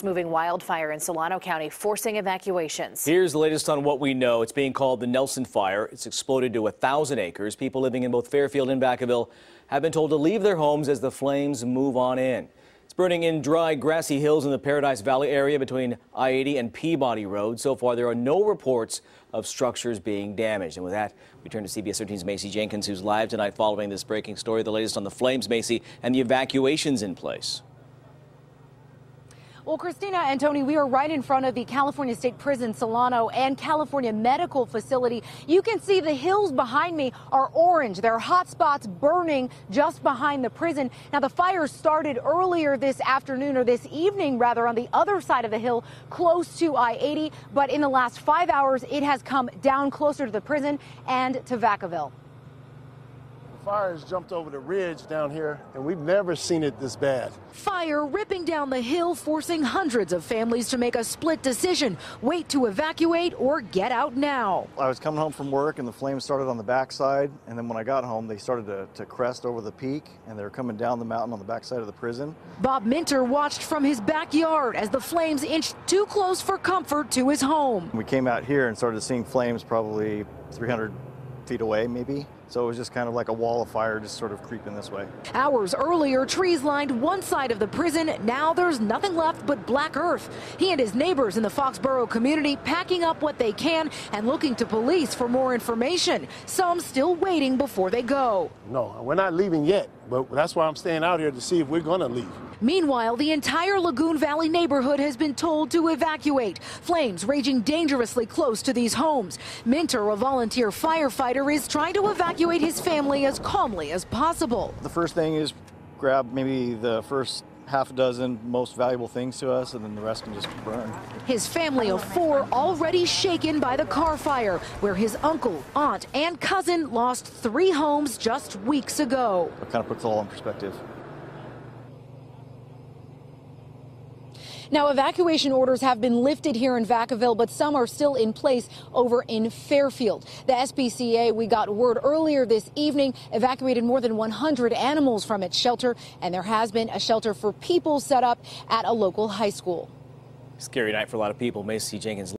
Moving wildfire in Solano County, forcing evacuations. Here's the latest on what we know. It's being called the Nelson Fire. It's exploded to 1,000 acres. People living in both Fairfield and Vacaville have been told to leave their homes as the flames move on in. It's burning in dry, grassy hills in the Paradise Valley area between I-80 and Peabody Road. So far, there are no reports of structures being damaged. And with that, we turn to CBS 13's Macy Jenkins, who's live tonight following this breaking story. The latest on the flames, Macy, and the evacuations in place. Well, Christina and Tony, we are right in front of the California State Prison, Solano, and California Medical Facility. You can see the hills behind me are orange. There are hot spots burning just behind the prison. Now, the fire started earlier this afternoon, or this evening, rather, on the other side of the hill, close to I-80. But in the last 5 hours, it has come down closer to the prison and to Vacaville. Fire has jumped over the ridge down here, and we've never seen it this bad. Fire ripping down the hill, forcing hundreds of families to make a split decision: wait to evacuate or get out now. I was coming home from work, and the flames started on the backside, and then when I got home, they started to crest over the peak, and they were coming down the mountain on the backside of the prison. Bob Minter watched from his backyard as the flames inched too close for comfort to his home. We came out here and started seeing flames probably 300 feet away, maybe. So it was just kind of like a wall of fire just sort of creeping this way. Hours earlier, trees lined one side of the prison. Now there's nothing left but black earth. He and his neighbors in the Foxborough community packing up what they can and looking to police for more information. Some still waiting before they go. No, we're not leaving yet, but that's why I'm staying out here to see if we're going to leave. Meanwhile, the entire Lagoon Valley neighborhood has been told to evacuate. Flames raging dangerously close to these homes. Minter, a volunteer firefighter, is trying to evacuate his family as calmly as possible. The first thing is grab maybe the first half a dozen most valuable things to us, and then the rest can just burn. His family of 4 already shaken by the car fire, where his uncle, aunt, and cousin lost 3 homes just weeks ago. It kind of puts it all in perspective. Now, evacuation orders have been lifted here in Vacaville, but some are still in place over in Fairfield. The SPCA, we got word earlier this evening, evacuated more than 100 animals from its shelter, and there has been a shelter for people set up at a local high school. Scary night for a lot of people. Macy Jenkins.